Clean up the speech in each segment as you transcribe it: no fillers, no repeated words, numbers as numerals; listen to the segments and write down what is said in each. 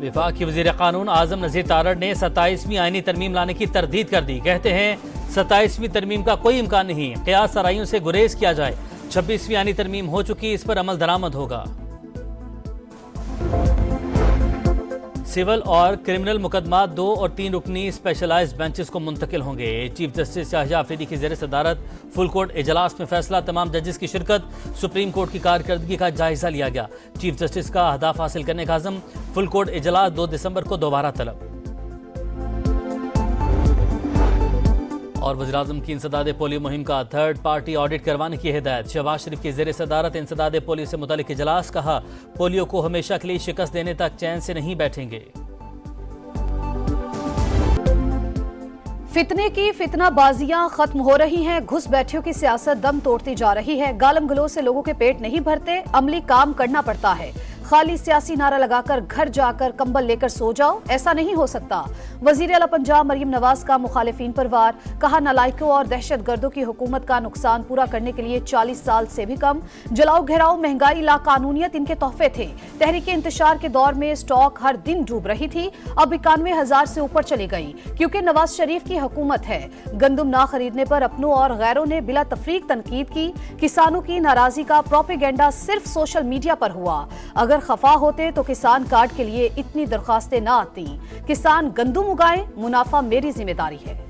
वफाकी वज़ीर कानून आजम नज़ीर तारड़ ने 27वीं आईनी तरमीम लाने की तरदीद कर दी। कहते हैं 27वीं तरमीम का कोई इम्कान नहीं, क़ियास आराइयों से गुरेज किया जाए। 26वीं आईनी तरमीम हो चुकी, इस पर अमल दरामद होगा। सिविल और क्रिमिनल मुकदमा 2 और 3 रुकनी स्पेशलाइज्ड बेंचेस को मुंतकिल होंगे। चीफ जस्टिस शाहजहां अफरीदी की ज़ेर सदारत फुल कोर्ट इजलास में फैसला, तमाम जजेस की शिरकत, सुप्रीम कोर्ट की कारकर्दगी का जायजा लिया गया। चीफ जस्टिस का अहदाफ हासिल करने का अज़म, फुल कोर्ट इजलास 2 दिसंबर को दोबारा तलब। और वज़ीर-ए-आज़म की इंसदाद पोलियो मुहिम का थर्ड पार्टी ऑडिट करवाने की हिदायत। शहबाज शरीफ की ज़ेर सदारत इंसदाद पोलियो से मुतालिक इजलास, कहा पोलियो को हमेशा के लिए शिकस्त देने तक चैन से नहीं बैठेंगे। फितने की फितनाबाजियां खत्म हो रही हैं, घुस बैठियों की सियासत दम तोड़ती जा रही है। गालम गलोच से लोगों के पेट नहीं भरते, अमली काम करना पड़ता है। खाली सियासी नारा लगाकर घर जाकर कंबल लेकर सो जाओ, ऐसा नहीं हो सकता। वजीर आला पंजाब मरियम नवाज का मुखालिफिन पर वार, कहा नालायकों और दहशतगर्दों की हुकूमत का नुकसान पूरा करने के लिए 40 साल से भी कम। जलाओ घेराव, महंगाई, लाकानूनियत इनके तोहफे थे। तहरीक इंतशार के दौर में स्टॉक हर दिन डूब रही थी, अब 91,000 से ऊपर चली गई, क्योंकि नवाज शरीफ की हुकूमत है। गंदम ना खरीदने पर अपनों और गैरों ने बिला तफरीक तनकीद की। किसानों की नाराजगी का प्रोपेगेंडा सिर्फ सोशल मीडिया पर हुआ। अगर खफा होते तो किसान कार्ड के लिए इतनी दरखास्तें ना आती। किसान गंदम उगाएं, मुनाफा मेरी जिम्मेदारी है।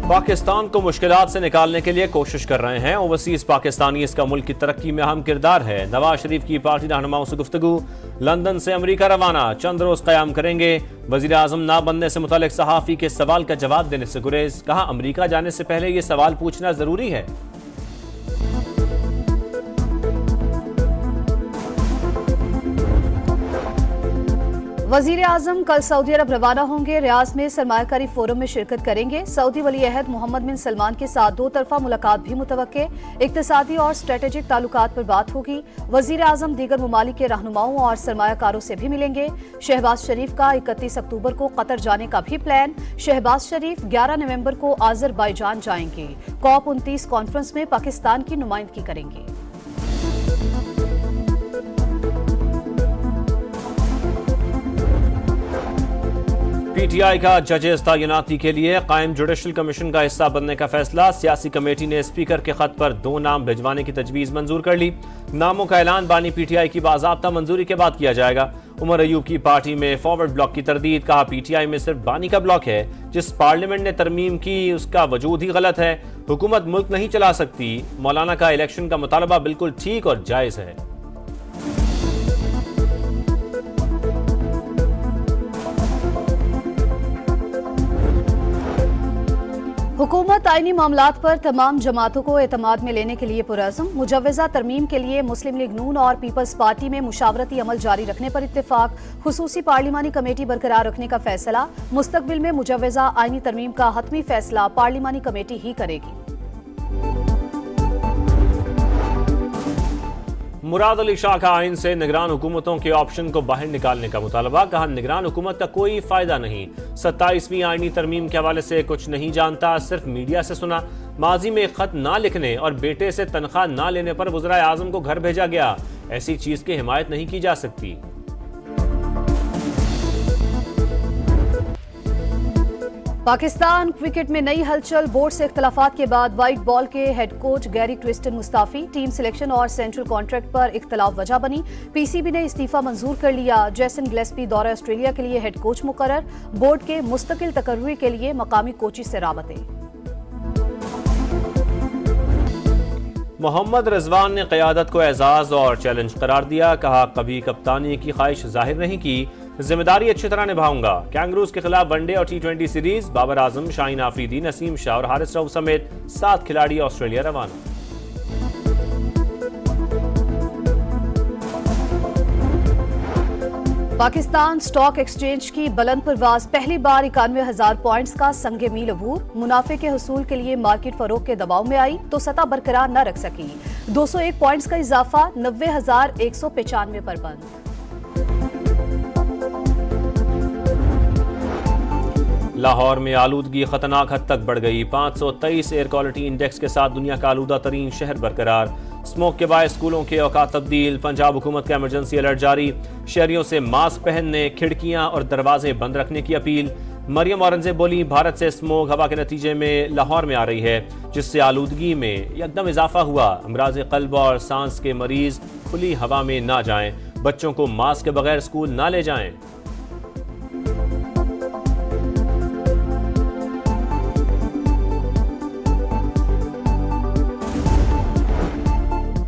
पाकिस्तान को मुश्किलात से निकालने के लिए कोशिश कर रहे हैं ओवरसीज पाकिस्तानी, इसका मुल्क की तरक्की में अहम किरदार है। नवाज शरीफ की पार्टी रहनुमाओं से गुफ्तगू, लंदन से अमेरिका रवाना, चंद रोज कयाम करेंगे। वजीर आजम ना बनने से मुतालिक सहाफी के सवाल का जवाब देने से गुरेज, कहा अमेरिका जाने से पहले ये सवाल पूछना जरूरी है। वजीर आजम कल सऊदी अरब रवाना होंगे। रियाज में सरमायाकारी फोरम में शिरकत करेंगे। सऊदी वली अहद मोहम्मद बिन सलमान के साथ 2 तरफा मुलाकात भी मुतवक्के। इक्तिसादी और स्ट्रेटेजिक ताल्लुकात पर बात होगी। वजीर आजम दीगर ममालिक के रहनुमाओं और सरमायाकारों से भी मिलेंगे। शहबाज शरीफ का 31 अक्टूबर को कतर जाने का भी प्लान। शहबाज शरीफ 11 नवंबर को आज़रबाईजान जाएंगे। COP29 कॉन्फ्रेंस में पाकिस्तान की नुमाइंदगी करेंगे। पीटीआई का जजेस तैनाती के लिए कायम जुडिशल कमीशन का हिस्सा बनने का फैसला। सियासी कमेटी ने स्पीकर के खत पर 2 नाम भिजवाने की तजवीज मंजूर कर ली। नामों का ऐलान बानी पीटीआई की बाज़ाब्ता मंजूरी के बाद किया जाएगा। उमर अयूब की पार्टी में फॉरवर्ड ब्लॉक की तरदीद, कहा पीटीआई में सिर्फ बानी का ब्लॉक है। जिस पार्लियामेंट ने तरमीम की उसका वजूद ही गलत है। हुकूमत मुल्क नहीं चला सकती। मौलाना का इलेक्शन का मुतालबा बिल्कुल ठीक और जायज है। हुकूमत आईनी मामलात पर तमाम जमातों को एतमाद में लेने के लिए पुरअज़्म। मुजव्वज़ा तरमीम के लिए मुस्लिम लीग नून और पीपल्स पार्टी में मुशावरती अमल जारी रखने पर इत्तेफाक। खुसूसी पार्लिमानी कमेटी बरकरार रखने का फैसला। मुस्तकबिल में मुजव्वज़ा आईनी तरमीम का हतमी फैसला पार्लिमानी कमेटी ही करेगी। मुराद अली शाह का आइन से निगरान हुकूमतों के ऑप्शन को बाहर निकालने का मुतालबा, कहा निगरान हुकूमत का कोई फायदा नहीं। 27वीं आईनी तरमीम के हवाले से कुछ नहीं जानता, सिर्फ मीडिया से सुना। माजी में खत ना लिखने और बेटे से तनख्वाह ना लेने पर वज़ीर आज़म को घर भेजा गया। ऐसी चीज की हिमायत नहीं की जा सकती। पाकिस्तान क्रिकेट में नई हलचल। बोर्ड से इख्तलाफात के बाद व्हाइट बॉल के हेड कोच गैरी ट्विस्टन मुस्ताफी। टीम सिलेक्शन और सेंट्रल कॉन्ट्रैक्ट पर इख्तलाफ वजह बनी। पीसीबी ने इस्तीफा मंजूर कर लिया। जेसन गिलेस्पी दौरा ऑस्ट्रेलिया के लिए हेड कोच मुकर्रर। बोर्ड के मुस्तकिल तकर्रुरी के लिए मकामी कोची से राबते। मोहम्मद रिजवान ने क़यादत को एजाज और चैलेंज करार दिया, कहा कभी कप्तानी की ख्वाहिश जाहिर नहीं की, जिम्मेदारी अच्छी तरह निभाऊंगा। कैंगरूज के खिलाफ वनडे और T20 सीरीज। बाबर आजम, शाहीन आफरीदी, नसीम शाह और हारिस रऊफ समेत 7 खिलाड़ी ऑस्ट्रेलिया रवाना। पाकिस्तान स्टॉक एक्सचेंज की बुलंद परवाज। पहली बार 91,000 पॉइंट्स का संगे मील अबूर। मुनाफे के हुसूल के लिए मार्केट फरोख के दबाव में आई तो सतह बरकरार न रख सकी। 201 पॉइंट्स का इजाफा 90,195 पर बंद। लाहौर में आलूदगी खतरनाक हद तक बढ़ गई। 523 एयर क्वालिटी इंडेक्स के साथ दुनिया का आलूदा तरीन शहर बरकरार। स्मोक के बायस स्कूलों के औकात तब्दील। पंजाब हुकूमत का इमरजेंसी अलर्ट जारी। शहरियों से मास्क पहनने, खिड़कियां और दरवाजे बंद रखने की अपील। मरियम औरंगजेब बोली, भारत से स्मोक हवा के नतीजे में लाहौर में आ रही है, जिससे आलूदगी में एकदम इजाफा हुआ। अमराज क़ल्ब और सांस के मरीज खुली हवा में ना जाएं। बच्चों को मास्क के बगैर स्कूल ना ले जाएं।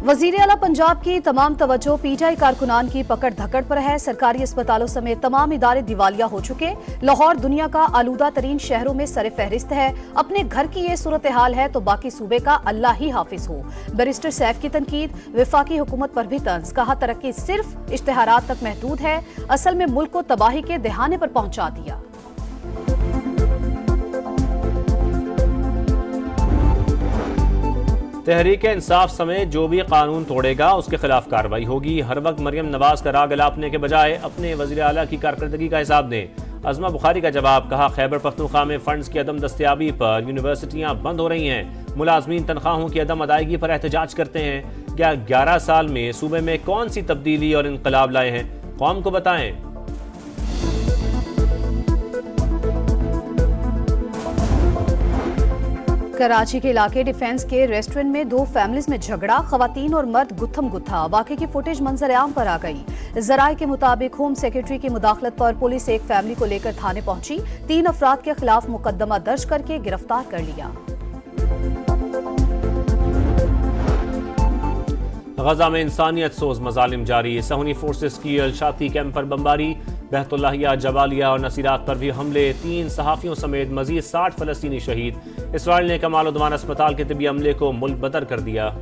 वजीर आला पंजाब की तमाम तवज्जो पीटीआई कारकुनान की पकड़ धकड़ पर है। सरकारी अस्पतालों समेत तमाम इदारे दिवालिया हो चुके। लाहौर दुनिया का आलूदा तरीन शहरों में सरे फहरिस्त है। अपने घर की ये सूरत हाल है तो बाकी सूबे का अल्लाह ही हाफिज हो। बैरिस्टर सैफ की तनकीद। विफाकी हुकूमत पर भी तंज। कहा, तरक्की सिर्फ इश्तिहारात तक महदूद है, असल में मुल्क को तबाही के दहाने पर पहुंचा दिया। तहरीक इंसाफ समेत जो भी कानून तोड़ेगा उसके खिलाफ कार्रवाई होगी। हर वक्त मरियम नवाज का राग अलापने के बजाय अपने वजीर आला की कारकर्दगी का हिसाब दें। अज़मा बुखारी का जवाब। कहा, खैबर पख्तूनख्वा में फंड्स की अदम दस्तियाबी पर यूनिवर्सिटियां बंद हो रही हैं। मुलाजमीन तनख्वाहों की अदम अदायगी पर एहतजाज करते हैं। क्या 11 साल में सूबे में कौन सी तब्दीली और इनकलाब लाए हैं, कौम को बताएं। कराची के इलाके डिफेंस के रेस्टोरेंट में दो फैमिलीज में झगड़ा। खवातीन और मर्द गुत्थम गुत्था। वाक़े की फुटेज मंजर आम पर आ गई। जराये के मुताबिक होम सेक्रेटरी की मुदाखलत पर पुलिस एक फैमिली को लेकर थाने पहुंची। 3 अफराद के खिलाफ मुकदमा दर्ज करके गिरफ्तार कर लिया। गजा में इंसानियत सोज मजालिम जारी। सहूनी फोर्सेस की अलशाती कैंप पर बमबारी। बहतुल्लाहिया, जबालिया और नसीरात पर भी हमले। 3 सहाफ़ियों समेत मजीद 60 फलस्तीनी शहीद। इसराइल ने कमाल उद्वान अस्पताल के तिबी अमले को मुल्क बदर कर दिया।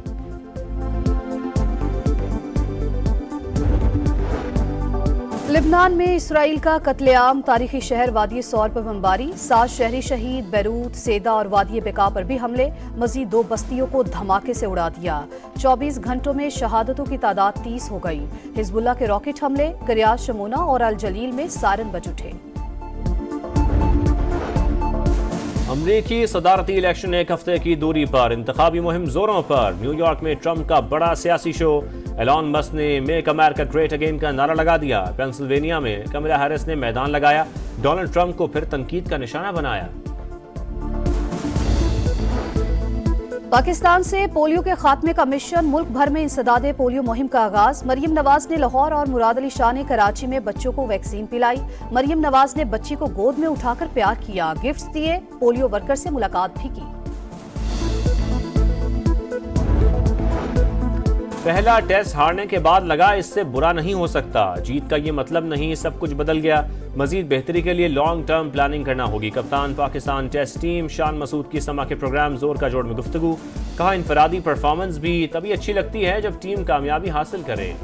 लिबनान में इसराइल का कत्लेआम। तारीखी शहर वादी सौर पर बमबारी। 7 शहरी शहीद। बैरूत, सेदा और वादी बेका पर भी हमले। मजीद 2 बस्तियों को धमाके से उड़ा दिया। 24 घंटों में शहादतों की तादाद 30 हो गई। हिजबुल्लाह के रॉकेट हमले। करियात, शमोना और अल जलील में सायरन बज उठे। अमरीकी सदारती इलेक्शन एक हफ्ते की दूरी पर। इंतखाबी मुहिम जोरों पर। न्यूयॉर्क में ट्रंप का बड़ा सियासी शो। एलॉन मस्क ने मेक अमेरिका ग्रेट अगेन का नारा लगा दिया। पेंसिल्वेनिया में कमला हैरिस ने मैदान लगाया। डोनाल्ड ट्रंप को फिर तनकीद का निशाना बनाया। पाकिस्तान से पोलियो के खात्मे का मिशन। मुल्क भर में इंसदादे पोलियो मुहिम का आगाज। मरियम नवाज ने लाहौर और मुराद अली शाह ने कराची में बच्चों को वैक्सीन पिलाई। मरियम नवाज ने बच्ची को गोद में उठाकर प्यार किया, गिफ्ट्स दिए, पोलियो वर्कर से मुलाकात भी की। पहला टेस्ट हारने के बाद लगा इससे बुरा नहीं हो सकता। जीत का ये मतलब नहीं, सब कुछ बदल गया। मजीद बेहतरी के लिए लॉन्ग टर्म प्लानिंग करना होगी। कप्तान पाकिस्तान टेस्ट टीम शान मसूद की समा के प्रोग्राम जोर का जोड़ में गुफ्तगू। कहा, इनफरादी परफॉर्मेंस भी तभी अच्छी लगती है जब टीम कामयाबी हासिल करे।